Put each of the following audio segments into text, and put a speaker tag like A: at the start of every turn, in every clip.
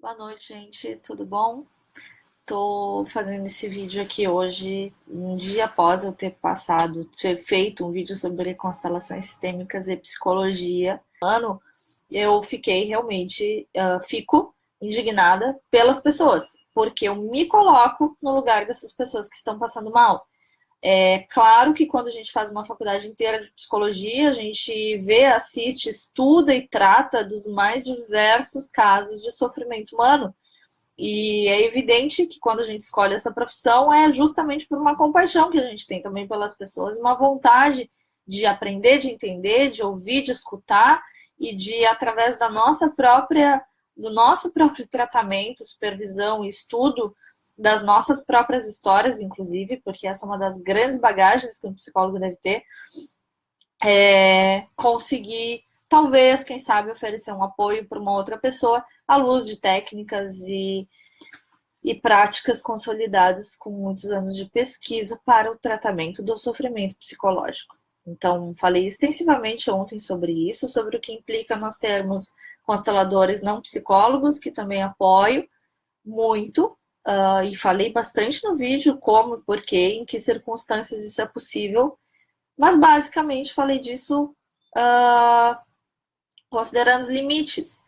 A: Boa noite, gente. Tudo bom? Tô fazendo esse vídeo aqui hoje, um dia após eu ter feito um vídeo sobre constelações sistêmicas e psicologia. Eu fiquei realmente, fico indignada pelas pessoas, porque eu me coloco no lugar dessas pessoas que estão passando mal. É claro que quando a gente faz uma faculdade inteira de psicologia, a gente vê, assiste, estuda e trata dos mais diversos casos de sofrimento humano. E é evidente que quando a gente escolhe essa profissão é justamente por uma compaixão que a gente tem também pelas pessoas, uma vontade de aprender, de entender, de ouvir, de escutar e de, através do nosso próprio tratamento, supervisão e estudo das nossas próprias histórias, inclusive, porque essa é uma das grandes bagagens que um psicólogo deve ter, conseguir, talvez, quem sabe, oferecer um apoio para uma outra pessoa à luz de técnicas e práticas consolidadas com muitos anos de pesquisa para o tratamento do sofrimento psicológico. Então, falei extensivamente ontem sobre isso, sobre o que implica nós termos consteladores não psicólogos, que também apoio muito, e falei bastante no vídeo como, porquê, em que circunstâncias isso é possível, mas basicamente falei disso considerando os limites.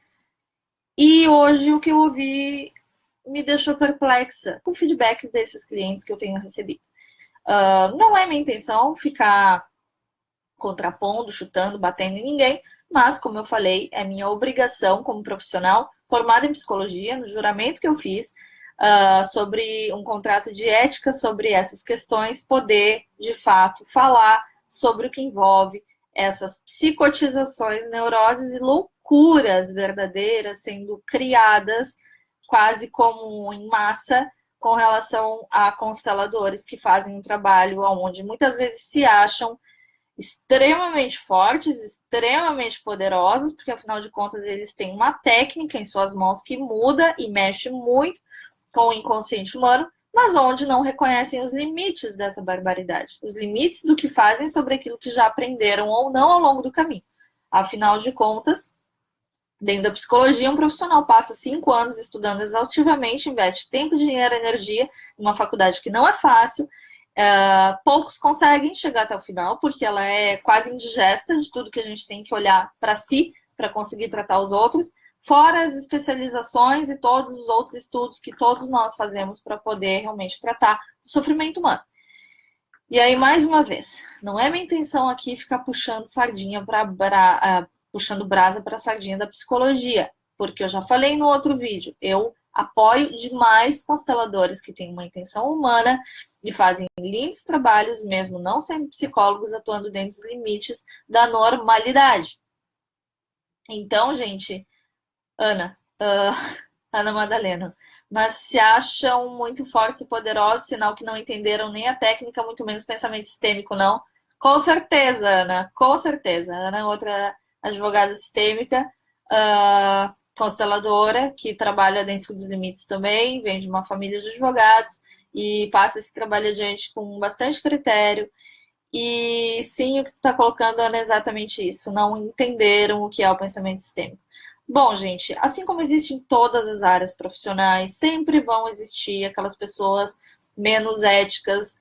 A: E hoje o que eu ouvi me deixou perplexa com feedbacks desses clientes que eu tenho recebido. Não é minha intenção ficar contrapondo, chutando, batendo em ninguém, mas, como eu falei, é minha obrigação como profissional formada em psicologia, no juramento que eu fiz, sobre um contrato de ética sobre essas questões, poder, de fato, falar sobre o que envolve essas psicotizações, neuroses e loucuras verdadeiras sendo criadas quase como em massa com relação a consteladores que fazem um trabalho onde muitas vezes se acham extremamente fortes, extremamente poderosos, porque afinal de contas eles têm uma técnica em suas mãos que muda e mexe muito com o inconsciente humano, mas onde não reconhecem os limites dessa barbaridade, os limites do que fazem sobre aquilo que já aprenderam ou não ao longo do caminho. Afinal de contas, dentro da psicologia, um profissional passa 5 anos estudando exaustivamente, investe tempo, dinheiro, energia em uma faculdade que não é fácil. Poucos conseguem chegar até o final, porque ela é quase indigesta de tudo que a gente tem que olhar para si, para conseguir tratar os outros, fora as especializações e todos os outros estudos que todos nós fazemos para poder realmente tratar o sofrimento humano. E aí, mais uma vez, não é minha intenção aqui ficar puxando puxando brasa para a sardinha da psicologia, porque eu já falei no outro vídeo, eu apoio demais consteladores que têm uma intenção humana e fazem lindos trabalhos, mesmo não sendo psicólogos, atuando dentro dos limites da normalidade. Então, gente, Ana Madalena, mas se acham muito fortes e poderosos, sinal que não entenderam nem a técnica, muito menos o pensamento sistêmico, não? Com certeza, Ana, com certeza. Ana é outra advogada sistêmica, consteladora, que trabalha dentro dos limites também, vem de uma família de advogados e passa esse trabalho adiante com bastante critério. E sim, o que tu está colocando, Ana, é exatamente isso. Não entenderam o que é o pensamento sistêmico. Bom, gente, assim como existe em todas as áreas profissionais, sempre vão existir aquelas pessoas menos éticas,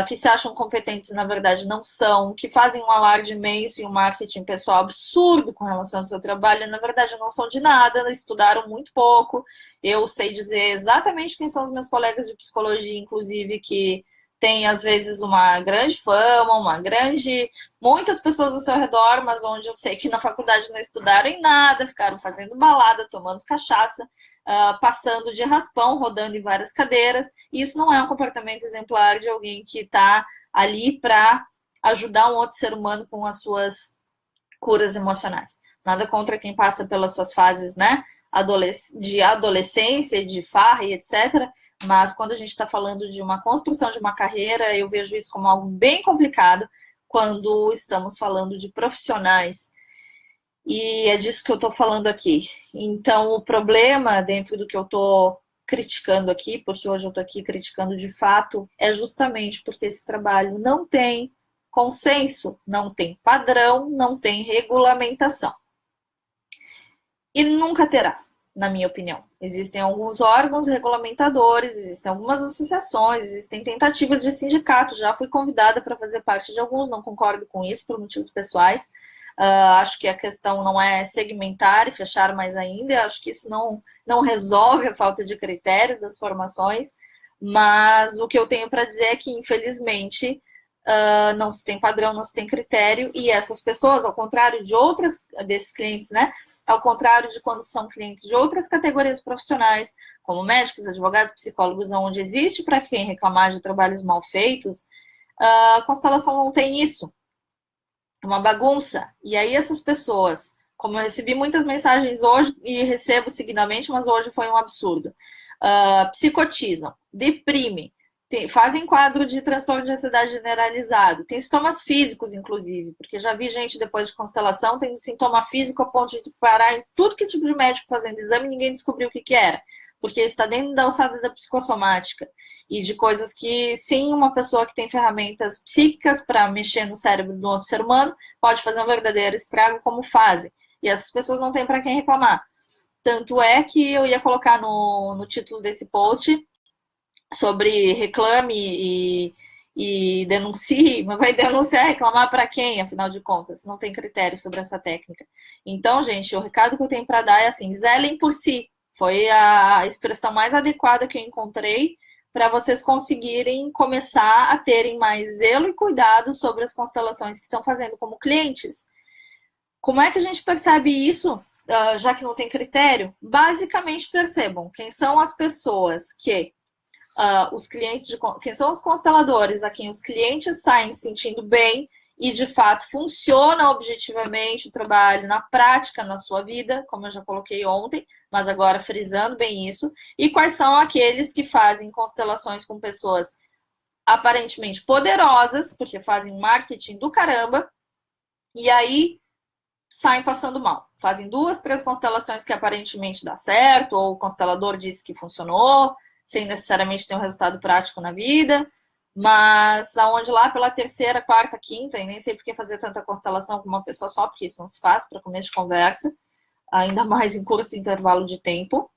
A: que se acham competentes e na verdade não são, que fazem um alarde imenso e um marketing pessoal absurdo com relação ao seu trabalho, e na verdade não são de nada, estudaram muito pouco. Eu sei dizer exatamente quem são os meus colegas de psicologia, inclusive, que tem às vezes uma grande fama, muitas pessoas ao seu redor, mas onde eu sei que na faculdade não estudaram em nada, ficaram fazendo balada, tomando cachaça, passando de raspão, rodando em várias cadeiras. E isso não é um comportamento exemplar de alguém que está ali para ajudar um outro ser humano com as suas curas emocionais. Nada contra quem passa pelas suas fases, né, de adolescência, de farra e etc. Mas quando a gente está falando de uma construção de uma carreira, eu vejo isso como algo bem complicado quando estamos falando de profissionais. E é disso que eu estou falando aqui. Então, o problema dentro do que eu estou criticando aqui, porque hoje eu estou aqui criticando de fato, é justamente porque esse trabalho não tem consenso, não tem padrão, não tem regulamentação. E nunca terá. na minha opinião. Existem alguns órgãos regulamentadores, existem algumas associações, existem tentativas de sindicatos. Já fui convidada para fazer parte de alguns, não concordo com isso por motivos pessoais. Acho que a questão não é segmentar e fechar mais ainda, acho que isso não resolve a falta de critério das formações, mas o que eu tenho para dizer é que, infelizmente, não se tem padrão, não se tem critério, e essas pessoas, ao contrário de desses clientes, né, ao contrário de quando são clientes de outras categorias profissionais, como médicos, advogados, psicólogos, onde existe para quem reclamar de trabalhos mal feitos, a Constelação não tem isso. É uma bagunça. E aí essas pessoas, como eu recebi muitas mensagens hoje e recebo seguidamente, mas hoje foi um absurdo, psicotizam, deprimem, fazem quadro de transtorno de ansiedade generalizado, tem sintomas físicos, inclusive, porque já vi gente depois de constelação tendo sintoma físico a ponto de parar em tudo que tipo de médico fazendo exame e ninguém descobriu o que era, porque está dentro da alçada da psicossomática e de coisas que, sim, uma pessoa que tem ferramentas psíquicas para mexer no cérebro do outro ser humano pode fazer um verdadeiro estrago, como fazem. E essas pessoas não têm para quem reclamar. Tanto é que eu ia colocar no título desse post sobre reclame e denuncie, mas vai denunciar, reclamar para quem, afinal de contas, não tem critério sobre essa técnica. Então, gente, o recado que eu tenho para dar é assim, zelem por si. Foi a expressão mais adequada que eu encontrei para vocês conseguirem começar a terem mais zelo e cuidado sobre as constelações que estão fazendo como clientes. Como é que a gente percebe isso, já que não tem critério? Basicamente, percebam quem são as pessoas que os clientes, quem são os consteladores a quem os clientes saem se sentindo bem e, de fato, funciona objetivamente o trabalho na prática, na sua vida, como eu já coloquei ontem, mas agora frisando bem isso, e quais são aqueles que fazem constelações com pessoas aparentemente poderosas, porque fazem marketing do caramba, e aí saem passando mal. Fazem 2, 3 constelações que aparentemente dá certo, ou o constelador disse que funcionou, sem necessariamente ter um resultado prático na vida, mas aonde lá pela 3ª, 4ª, 5ª, e nem sei por que fazer tanta constelação com uma pessoa só, porque isso não se faz para começo de conversa, ainda mais em curto intervalo de tempo.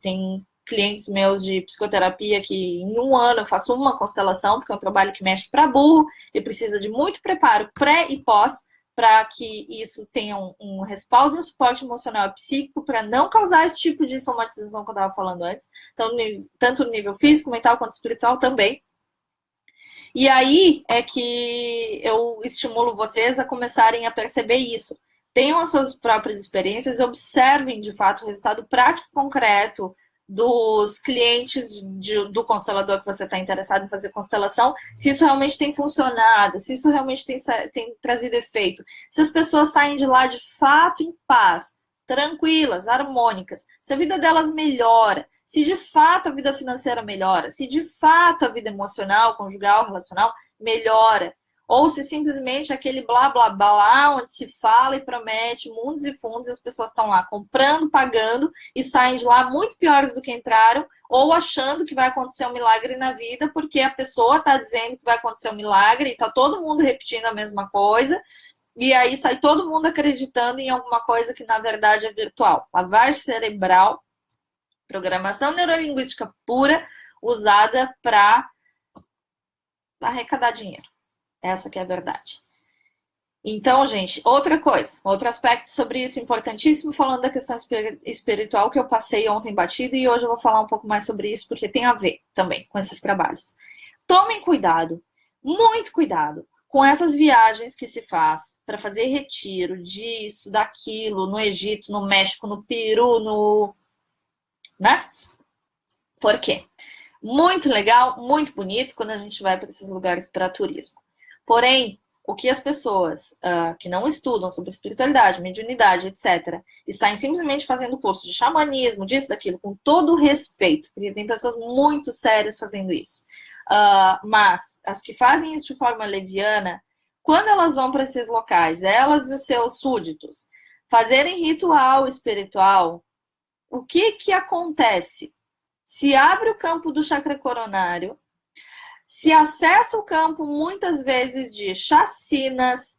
A: Tem clientes meus de psicoterapia que em um ano eu faço uma constelação, porque é um trabalho que mexe para burro e precisa de muito preparo pré e pós, para que isso tenha um respaldo, um suporte emocional e psíquico, para não causar esse tipo de somatização que eu estava falando antes, então, tanto no nível físico, mental, quanto espiritual também. E aí é que eu estimulo vocês a começarem a perceber isso. Tenham as suas próprias experiências e observem, de fato, o resultado prático concreto dos clientes do constelador que você está interessado em fazer constelação, se isso realmente tem funcionado, se isso realmente tem trazido efeito, se as pessoas saem de lá de fato em paz, tranquilas, harmônicas, se a vida delas melhora, se de fato a vida financeira melhora, se de fato a vida emocional, conjugal, relacional melhora, ou se simplesmente aquele blá blá blá onde se fala e promete mundos e fundos e as pessoas estão lá comprando, pagando e saem de lá muito piores do que entraram, ou achando que vai acontecer um milagre na vida porque a pessoa está dizendo que vai acontecer um milagre e está todo mundo repetindo a mesma coisa, e aí sai todo mundo acreditando em alguma coisa que na verdade é virtual. Lavagem cerebral, programação neurolinguística pura, usada para arrecadar dinheiro. Essa que é a verdade. Então, gente, outra coisa, outro aspecto sobre isso importantíssimo, falando da questão espiritual que eu passei ontem batido e hoje eu vou falar um pouco mais sobre isso, porque tem a ver também com esses trabalhos. Tomem cuidado, muito cuidado, com essas viagens que se faz para fazer retiro disso, daquilo, no Egito, no México, no Peru, né? Por quê? Muito legal, muito bonito quando a gente vai para esses lugares para turismo. Porém, o que as pessoas que não estudam sobre espiritualidade, mediunidade, etc., e saem simplesmente fazendo curso de xamanismo, disso, daquilo, com todo o respeito, porque tem pessoas muito sérias fazendo isso, mas as que fazem isso de forma leviana, quando elas vão para esses locais, elas e os seus súditos, fazerem ritual espiritual, o que acontece? Se abre o campo do chakra coronário, se acessa o campo, muitas vezes, de chacinas,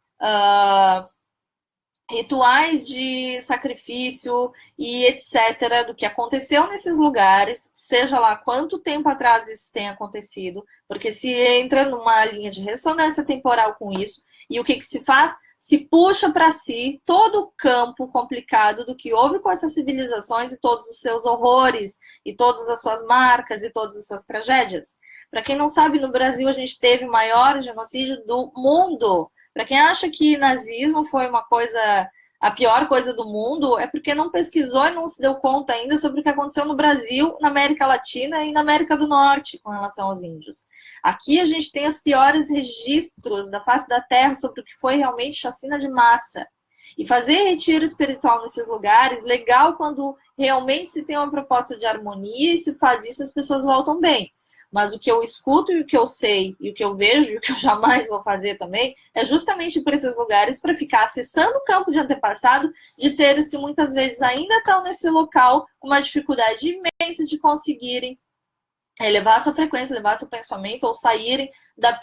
A: rituais de sacrifício e etc., do que aconteceu nesses lugares, seja lá quanto tempo atrás isso tenha acontecido, porque se entra numa linha de ressonância temporal com isso, e o que se faz? Se puxa para si todo o campo complicado do que houve com essas civilizações e todos os seus horrores, e todas as suas marcas, e todas as suas tragédias. Para quem não sabe, no Brasil a gente teve o maior genocídio do mundo. Para quem acha que nazismo foi uma coisa, a pior coisa do mundo, é porque não pesquisou e não se deu conta ainda sobre o que aconteceu no Brasil, na América Latina e na América do Norte com relação aos índios. Aqui a gente tem os piores registros da face da Terra sobre o que foi realmente chacina de massa. E fazer retiro espiritual nesses lugares, legal quando realmente se tem uma proposta de harmonia e se faz isso, as pessoas voltam bem. Mas o que eu escuto e o que eu sei, e o que eu vejo, e o que eu jamais vou fazer também, é justamente por esses lugares para ficar acessando o campo de antepassado de seres que muitas vezes ainda estão nesse local com uma dificuldade imensa de conseguirem elevar sua frequência, elevar seu pensamento ou saírem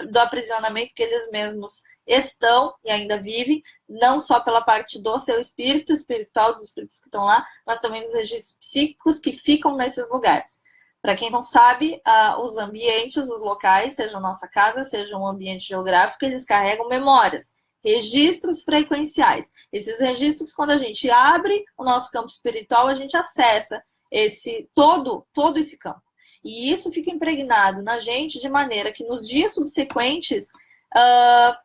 A: do aprisionamento que eles mesmos estão e ainda vivem, não só pela parte do seu espírito espiritual, dos espíritos que estão lá, mas também dos registros psíquicos que ficam nesses lugares. Para quem não sabe, os ambientes, os locais, seja a nossa casa, seja um ambiente geográfico, eles carregam memórias, registros frequenciais. Esses registros, quando a gente abre o nosso campo espiritual, a gente acessa todo esse campo. E isso fica impregnado na gente de maneira que nos dias subsequentes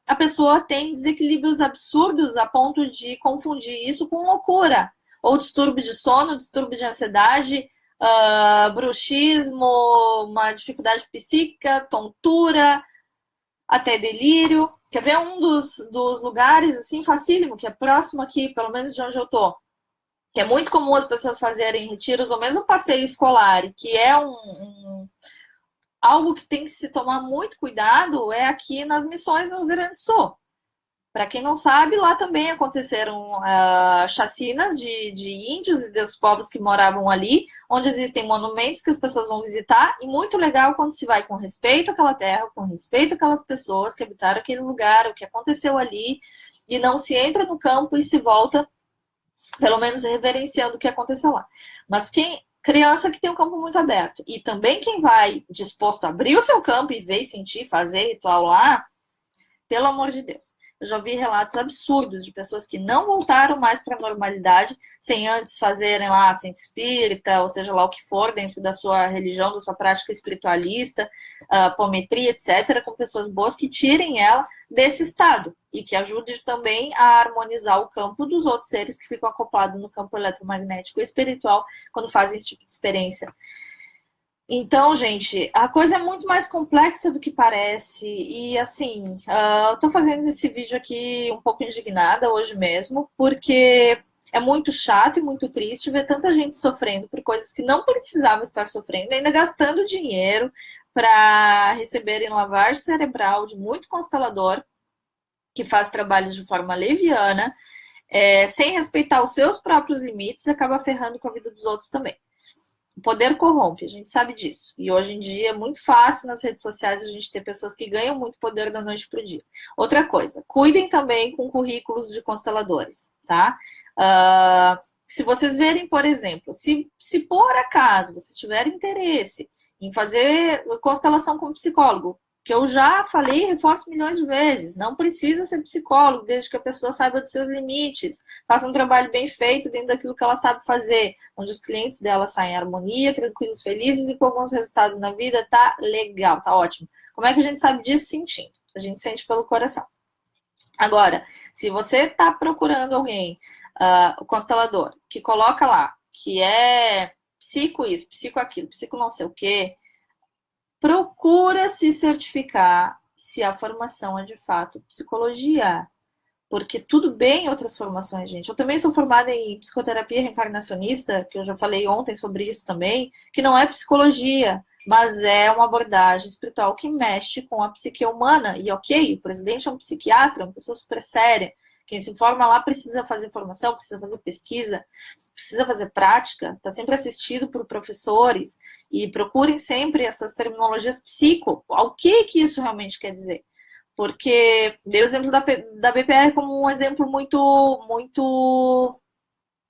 A: a pessoa tem desequilíbrios absurdos a ponto de confundir isso com loucura. Ou distúrbio de sono, distúrbio de ansiedade, bruxismo, uma dificuldade psíquica, tontura, até delírio. Quer ver um dos lugares, assim, facílimo, que é próximo aqui, pelo menos de onde eu tô, que é muito comum as pessoas fazerem retiros ou mesmo passeio escolar, que é algo que tem que se tomar muito cuidado, é aqui nas missões no Rio Grande do Sul. Para quem não sabe, lá também aconteceram chacinas de índios e dos povos que moravam ali, onde existem monumentos que as pessoas vão visitar, e muito legal quando se vai com respeito àquela terra, com respeito àquelas pessoas que habitaram aquele lugar, o que aconteceu ali, e não se entra no campo e se volta, pelo menos reverenciando o que aconteceu lá. Mas criança que tem um campo muito aberto, e também quem vai disposto a abrir o seu campo e ver, sentir, fazer ritual lá, pelo amor de Deus. Eu já vi relatos absurdos de pessoas que não voltaram mais para a normalidade sem antes fazerem lá centro espírita, ou seja lá o que for, dentro da sua religião, da sua prática espiritualista, apometria, etc., com pessoas boas que tirem ela desse estado e que ajudem também a harmonizar o campo dos outros seres que ficam acoplados no campo eletromagnético e espiritual quando fazem esse tipo de experiência. Então, gente, a coisa é muito mais complexa do que parece. E, assim, eu tô fazendo esse vídeo aqui um pouco indignada hoje mesmo, porque é muito chato e muito triste ver tanta gente sofrendo por coisas que não precisavam estar sofrendo, ainda gastando dinheiro para receberem lavagem cerebral de muito constelador, que faz trabalhos de forma leviana, sem respeitar os seus próprios limites e acaba ferrando com a vida dos outros também. O poder corrompe, a gente sabe disso. E hoje em dia é muito fácil nas redes sociais a gente ter pessoas que ganham muito poder da noite para o dia. Outra coisa, cuidem também com currículos de consteladores, tá? Se vocês verem, por exemplo, se por acaso vocês tiverem interesse em fazer constelação com psicólogo, que eu já falei e reforço milhões de vezes, não precisa ser psicólogo, desde que a pessoa saiba dos seus limites, faça um trabalho bem feito dentro daquilo que ela sabe fazer, onde os clientes dela saem em harmonia, tranquilos, felizes e com alguns resultados na vida, tá legal, tá ótimo. Como é que a gente sabe disso? Sentindo. A gente sente pelo coração. Agora, se você tá procurando alguém, o constelador, que coloca lá, que é psico isso, psico aquilo, psico não sei o quê, procura se certificar se a formação é de fato psicologia. Porque tudo bem outras formações, gente. Eu também sou formada em psicoterapia reencarnacionista, que eu já falei ontem sobre isso também, que não é psicologia, mas é uma abordagem espiritual que mexe com a psique humana. E ok, o presidente é um psiquiatra, uma pessoa super séria. Quem se forma lá precisa fazer formação, precisa fazer pesquisa, precisa fazer prática, está sempre assistido por professores, e procurem sempre essas terminologias psico. O que isso realmente quer dizer? Porque dei o exemplo da BPR como um exemplo muito, muito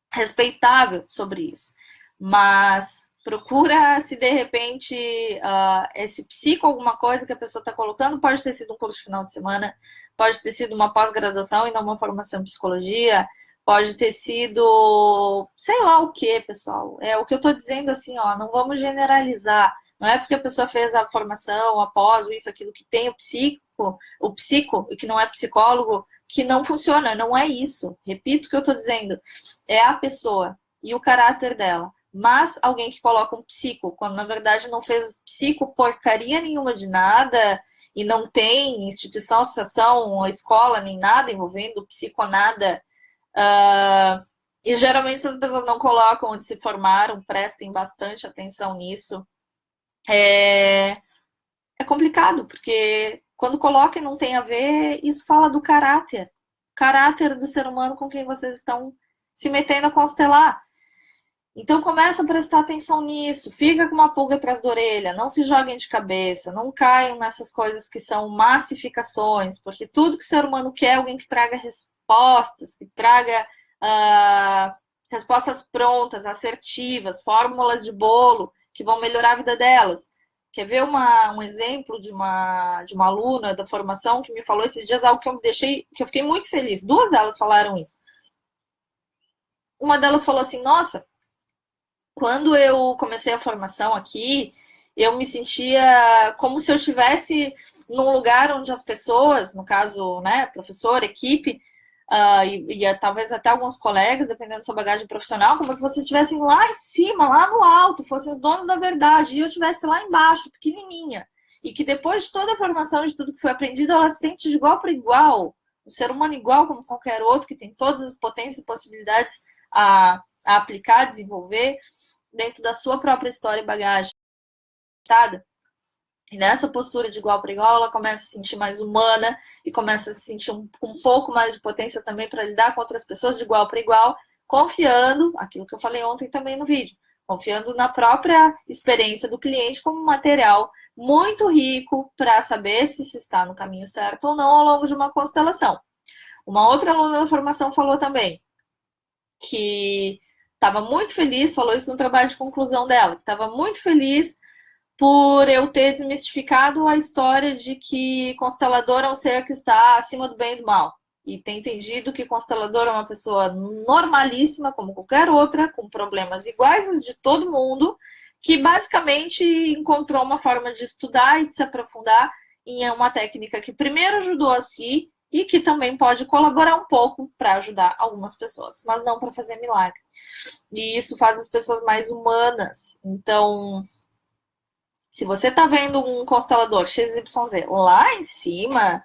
A: respeitável sobre isso. Mas procura se de repente esse psico, alguma coisa que a pessoa está colocando, pode ter sido um curso de final de semana, pode ter sido uma pós-graduação e não uma formação em psicologia, pode ter sido sei lá o que, pessoal. É o que eu estou dizendo assim, ó, não vamos generalizar. Não é porque a pessoa fez a formação, a pós, isso, aquilo, que tem o psico, e que não é psicólogo, que não funciona. Não é isso. Repito o que eu estou dizendo. É a pessoa e o caráter dela. Mas alguém que coloca um psico, quando na verdade não fez psico porcaria nenhuma de nada, e não tem instituição, associação, escola, nem nada envolvendo psico nada. E geralmente essas pessoas não colocam onde se formaram, prestem bastante atenção nisso. É complicado, porque quando coloca e não tem a ver, isso fala do caráter do ser humano com quem vocês estão se metendo a constelar. Então começa a prestar atenção nisso, fica com uma pulga atrás da orelha, não se joguem de cabeça, não caiam nessas coisas que são massificações, porque tudo que o ser humano quer é alguém que traga respostas, que traga respostas prontas, assertivas, fórmulas de bolo que vão melhorar a vida delas. Quer ver um exemplo de uma aluna da formação que me falou esses dias algo que eu fiquei muito feliz. Duas delas falaram isso. Uma delas falou assim, nossa, quando eu comecei a formação aqui, eu me sentia como se eu estivesse num lugar onde as pessoas, no caso, né, professor, equipe, talvez até alguns colegas, dependendo da sua bagagem profissional, como se vocês estivessem lá em cima, lá no alto, fossem os donos da verdade, e eu estivesse lá embaixo, pequenininha. E que depois de toda a formação, de tudo que foi aprendido, ela se sente de igual para igual, um ser humano igual como qualquer outro, que tem todas as potências e possibilidades a aplicar, desenvolver, dentro da sua própria história e bagagem. E nessa postura de igual para igual, ela começa a se sentir mais humana e começa a se sentir um pouco mais de potência também para lidar com outras pessoas de igual para igual, confiando, aquilo que eu falei ontem também no vídeo, confiando na própria experiência do cliente como material muito rico para saber se está no caminho certo ou não ao longo de uma constelação. Uma outra aluna da formação falou também que estava muito feliz, falou isso no trabalho de conclusão dela, que estava muito feliz por eu ter desmistificado a história de que constelador é um ser que está acima do bem e do mal. E ter entendido que constelador é uma pessoa normalíssima, como qualquer outra, com problemas iguais aos de todo mundo, que basicamente encontrou uma forma de estudar e de se aprofundar em uma técnica que primeiro ajudou a si e que também pode colaborar um pouco para ajudar algumas pessoas, mas não para fazer milagre. E isso faz as pessoas mais humanas. Então, se você está vendo um constelador XYZ lá em cima,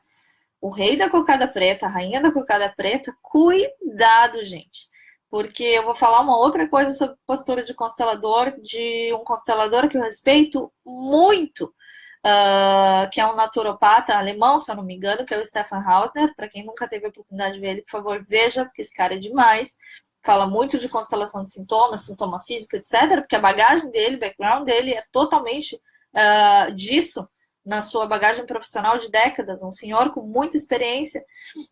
A: o rei da cocada preta, a rainha da cocada preta, cuidado, gente. Porque eu vou falar uma outra coisa sobre postura de constelador, de um constelador que eu respeito muito, que é um naturopata alemão, se eu não me engano, que é o Stefan Hausner. Para quem nunca teve a oportunidade de ver ele, por favor, veja, porque esse cara é demais. Fala muito de constelação de sintomas, sintoma físico, etc., porque a bagagem dele, o background dele é totalmente disso, na sua bagagem profissional de décadas, um senhor com muita experiência,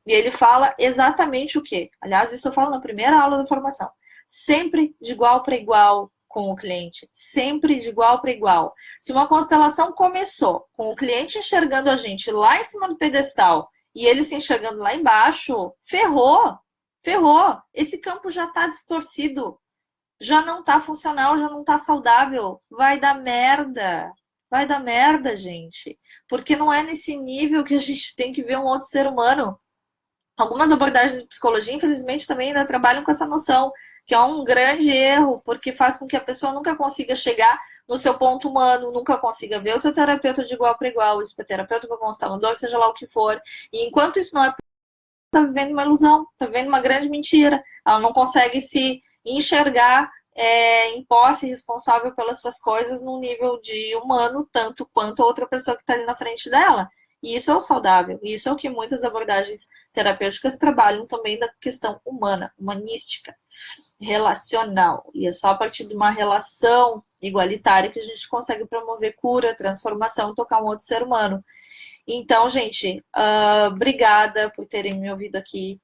A: e ele fala exatamente o quê? Aliás, isso eu falo na primeira aula da formação. Sempre de igual para igual com o cliente, sempre de igual para igual. Se uma constelação começou com o cliente enxergando a gente lá em cima do pedestal e ele se enxergando lá embaixo, ferrou. Esse campo já está distorcido, já não está funcional, já não está saudável, vai dar merda, gente. Porque não é nesse nível que a gente tem que ver um outro ser humano. Algumas abordagens de psicologia, infelizmente, também ainda trabalham com essa noção, que é um grande erro, porque faz com que a pessoa nunca consiga chegar no seu ponto humano, nunca consiga ver o seu terapeuta de igual para igual, o terapeuta para constelador, seja lá o que for. E enquanto isso não é, está vivendo uma ilusão, está vivendo uma grande mentira. Ela não consegue se enxergar em posse, responsável pelas suas coisas num nível de humano, tanto quanto a outra pessoa que está ali na frente dela. E isso é o saudável. E isso é o que muitas abordagens terapêuticas trabalham também da questão humana, humanística, relacional. E é só a partir de uma relação igualitária que a gente consegue promover cura, transformação, tocar um outro ser humano. Então, gente, obrigada por terem me ouvido aqui.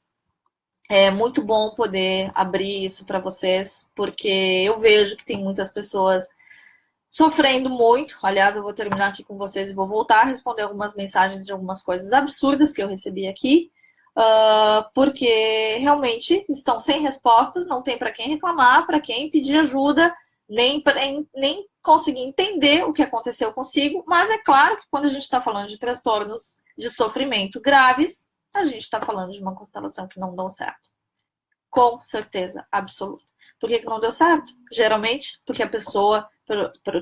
A: É muito bom poder abrir isso para vocês, porque eu vejo que tem muitas pessoas sofrendo muito. Aliás, eu vou terminar aqui com vocês e vou voltar a responder algumas mensagens de algumas coisas absurdas que eu recebi aqui, porque realmente estão sem respostas, não tem para quem reclamar, para quem pedir ajuda, nem conseguir entender o que aconteceu consigo. Mas é claro que quando a gente está falando de transtornos de sofrimento graves, a gente está falando de uma constelação que não deu certo. Com certeza absoluta. Por que não deu certo? Geralmente, porque a pessoa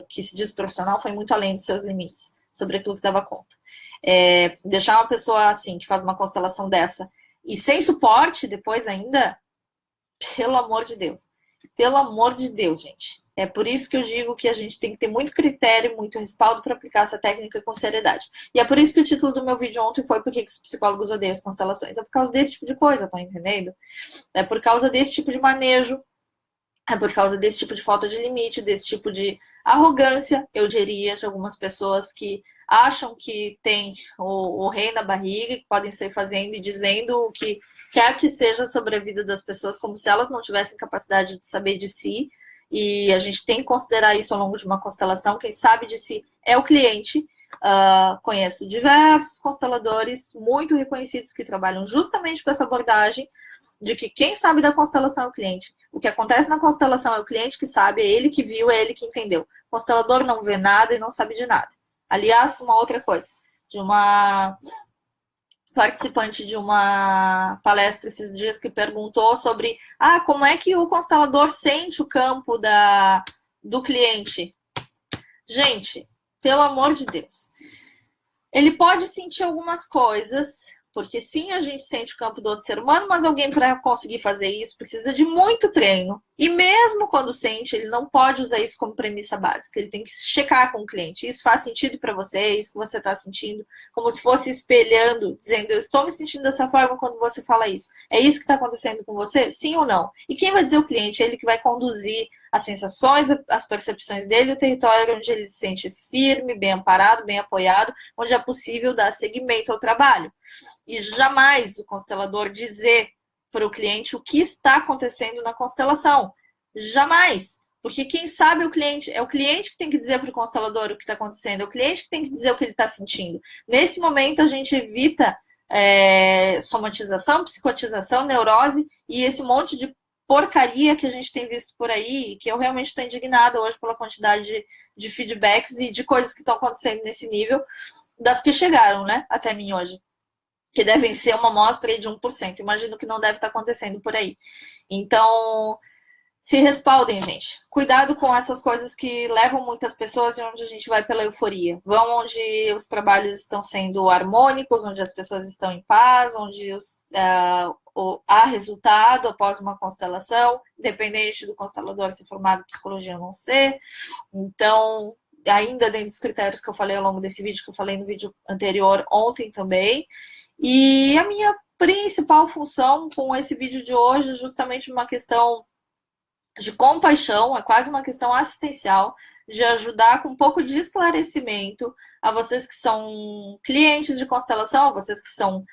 A: que se diz profissional foi muito além dos seus limites sobre aquilo que dava conta. Deixar uma pessoa assim, que faz uma constelação dessa, e sem suporte depois ainda, pelo amor de Deus. Pelo amor de Deus, gente. É por isso que eu digo que a gente tem que ter muito critério, muito respaldo para aplicar essa técnica com seriedade. E é por isso que o título do meu vídeo ontem foi Por que os psicólogos odeiam as constelações? É por causa desse tipo de coisa, tá entendendo? É por causa desse tipo de manejo, é por causa desse tipo de falta de limite, desse tipo de arrogância, eu diria, de algumas pessoas que acham que tem o rei na barriga, que podem sair fazendo e dizendo o que quer que seja sobre a vida das pessoas, como se elas não tivessem capacidade de saber de si. E a gente tem que considerar isso ao longo de uma constelação. Quem sabe de si é o cliente. Conheço diversos consteladores muito reconhecidos que trabalham justamente com essa abordagem de que quem sabe da constelação é o cliente. O que acontece na constelação é o cliente que sabe, é ele que viu, é ele que entendeu. O constelador não vê nada e não sabe de nada. Aliás, uma outra coisa, de uma participante de uma palestra esses dias que perguntou sobre como é que o constelador sente o campo do cliente. Gente, pelo amor de Deus. Ele pode sentir algumas coisas, porque sim, a gente sente o campo do outro ser humano, mas alguém para conseguir fazer isso precisa de muito treino. E mesmo quando sente, ele não pode usar isso como premissa básica. Ele tem que checar com o cliente. Isso faz sentido para você? É isso que você está sentindo? Como se fosse espelhando, dizendo, eu estou me sentindo dessa forma quando você fala isso. É isso que está acontecendo com você? Sim ou não? E quem vai dizer o cliente? É ele que vai conduzir as sensações, as percepções dele, o território onde ele se sente firme, bem amparado, bem apoiado, onde é possível dar seguimento ao trabalho. E jamais o constelador dizer para o cliente o que está acontecendo na constelação. Jamais. Porque quem sabe é o cliente que tem que dizer para o constelador o que está acontecendo, é o cliente que tem que dizer o que ele está sentindo. Nesse momento, a gente evita somatização, psicotização, neurose e esse monte de porcaria que a gente tem visto por aí, que eu realmente estou indignada hoje pela quantidade de feedbacks e de coisas que estão acontecendo nesse nível, das que chegaram, né, até mim hoje, que devem ser uma amostra de 1%. Imagino que não deve estar acontecendo por aí. Então, se respaldem, gente. Cuidado com essas coisas que levam muitas pessoas e onde a gente vai pela euforia. Vão onde os trabalhos estão sendo harmônicos, onde as pessoas estão em paz, onde há resultado após uma constelação, independente do constelador ser formado em psicologia ou não ser. Então, ainda dentro dos critérios que eu falei ao longo desse vídeo, que eu falei no vídeo anterior ontem também. E a minha principal função com esse vídeo de hoje é justamente uma questão de compaixão, é quase uma questão assistencial, de ajudar com um pouco de esclarecimento a vocês que são clientes de constelação, a vocês que são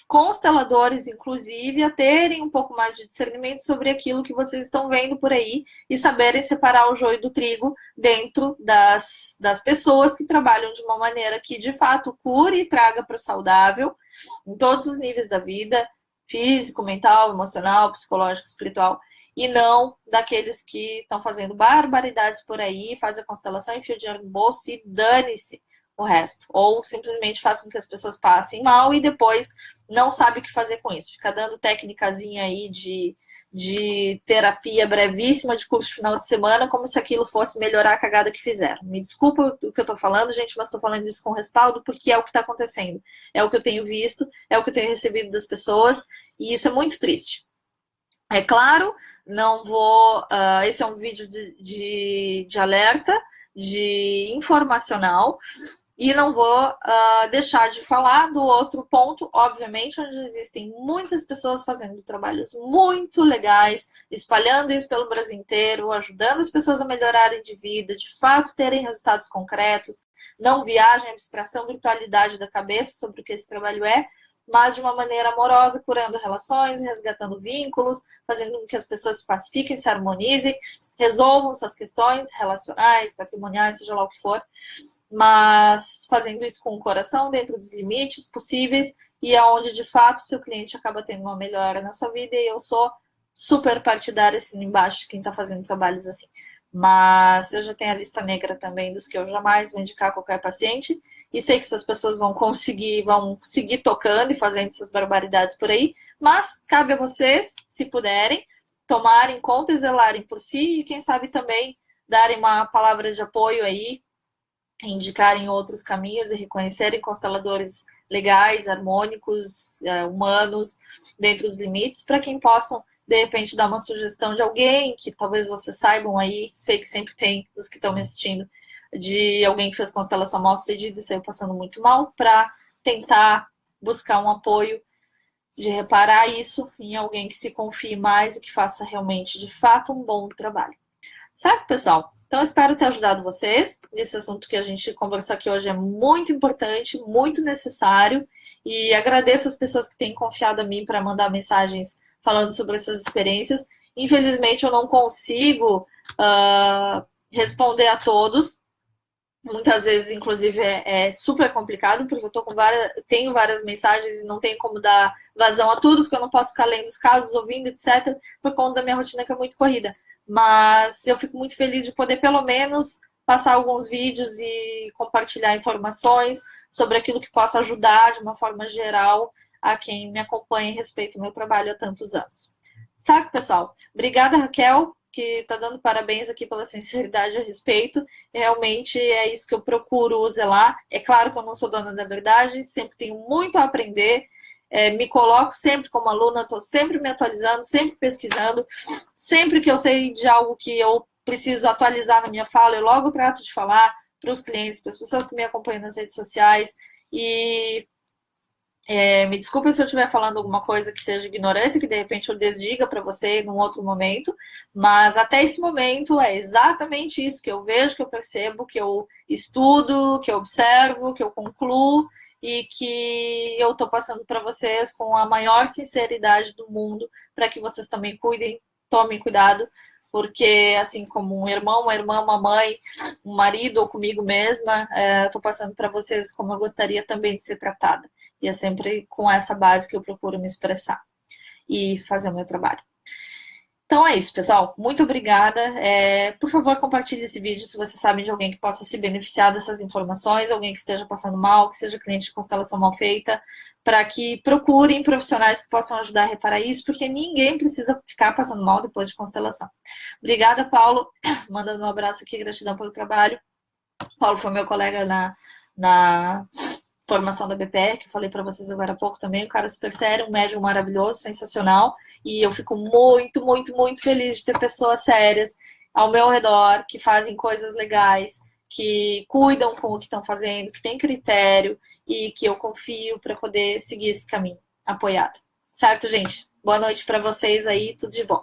A: consteladores, inclusive, a terem um pouco mais de discernimento sobre aquilo que vocês estão vendo por aí e saberem separar o joio do trigo dentro das pessoas que trabalham de uma maneira que, de fato, cure e traga para o saudável em todos os níveis da vida, físico, mental, emocional, psicológico, espiritual, e não daqueles que estão fazendo barbaridades por aí, fazem a constelação, enfia o dinheiro no bolso e dane-se o resto. Ou simplesmente faz com que as pessoas passem mal e depois não sabe o que fazer com isso. Fica dando técnicazinha aí de terapia brevíssima de curso de final de semana, como se aquilo fosse melhorar a cagada que fizeram. Me desculpa o que eu tô falando, gente, mas tô falando isso com respaldo porque é o que tá acontecendo. É o que eu tenho visto, é o que eu tenho recebido das pessoas e isso é muito triste. É claro, não vou... esse é um vídeo de alerta, de informacional. E não vou deixar de falar do outro ponto, obviamente, onde existem muitas pessoas fazendo trabalhos muito legais, espalhando isso pelo Brasil inteiro, ajudando as pessoas a melhorarem de vida, de fato terem resultados concretos, não viagem, abstração, virtualidade da cabeça sobre o que esse trabalho é, mas de uma maneira amorosa, curando relações, resgatando vínculos, fazendo com que as pessoas se pacifiquem, se harmonizem, resolvam suas questões relacionais, patrimoniais, seja lá o que for, mas fazendo isso com o coração, dentro dos limites possíveis, e aonde de fato o seu cliente acaba tendo uma melhora na sua vida, e eu sou super partidária assim embaixo de quem está fazendo trabalhos assim. Mas eu já tenho a lista negra também dos que eu jamais vou indicar a qualquer paciente, e sei que essas pessoas vão seguir tocando e fazendo essas barbaridades por aí, mas cabe a vocês, se puderem, tomarem conta e zelarem por si, e quem sabe também darem uma palavra de apoio aí, indicarem outros caminhos e reconhecerem consteladores legais, harmônicos, humanos, dentro dos limites, para quem possam, de repente, dar uma sugestão de alguém que talvez vocês saibam aí, sei que sempre tem os que estão me assistindo, de alguém que fez constelação mal sucedida e saiu passando muito mal, para tentar buscar um apoio de reparar isso em alguém que se confie mais e que faça realmente, de fato, um bom trabalho. Certo, pessoal? Então, eu espero ter ajudado vocês. Esse assunto que a gente conversou aqui hoje é muito importante, muito necessário. E agradeço as pessoas que têm confiado a mim para mandar mensagens falando sobre as suas experiências. Infelizmente, eu não consigo responder a todos. Muitas vezes, inclusive, é super complicado, porque eu tenho várias mensagens e não tenho como dar vazão a tudo, porque eu não posso ficar lendo os casos, ouvindo, etc., por conta da minha rotina que é muito corrida. Mas eu fico muito feliz de poder, pelo menos, passar alguns vídeos e compartilhar informações sobre aquilo que possa ajudar, de uma forma geral, a quem me acompanha e respeita o meu trabalho há tantos anos. Certo, pessoal? Obrigada, Raquel, que está dando parabéns aqui pela sinceridade a respeito. Realmente é isso que eu procuro zelar. É claro que eu não sou dona da verdade, sempre tenho muito a aprender. Me coloco sempre como aluna, estou sempre me atualizando, sempre pesquisando. Sempre que eu sei de algo que eu preciso atualizar na minha fala, eu logo trato de falar para os clientes, para as pessoas que me acompanham nas redes sociais. E me desculpe se eu estiver falando alguma coisa que seja ignorância, que de repente eu desdiga para você num outro momento, mas até esse momento é exatamente isso que eu vejo, que eu percebo, que eu estudo, que eu observo, que eu concluo e que eu estou passando para vocês com a maior sinceridade do mundo, para que vocês também cuidem, tomem cuidado, porque assim como um irmão, uma irmã, uma mãe, um marido ou comigo mesma, estou passando para vocês como eu gostaria também de ser tratada. E é sempre com essa base que eu procuro me expressar e fazer o meu trabalho. Então é isso, pessoal. Muito obrigada. Por favor, compartilhe esse vídeo se você sabe de alguém que possa se beneficiar dessas informações, alguém que esteja passando mal, que seja cliente de constelação mal feita, para que procurem profissionais que possam ajudar a reparar isso, porque ninguém precisa ficar passando mal depois de constelação. Obrigada, Paulo. Mandando um abraço aqui, gratidão pelo trabalho. Paulo foi meu colega na formação da BPR, que eu falei para vocês agora há pouco também, um cara super sério, um médium maravilhoso, sensacional, e eu fico muito, muito, muito feliz de ter pessoas sérias ao meu redor, que fazem coisas legais, que cuidam com o que estão fazendo, que têm critério, e que eu confio para poder seguir esse caminho, apoiada. Certo, gente? Boa noite para vocês aí, tudo de bom.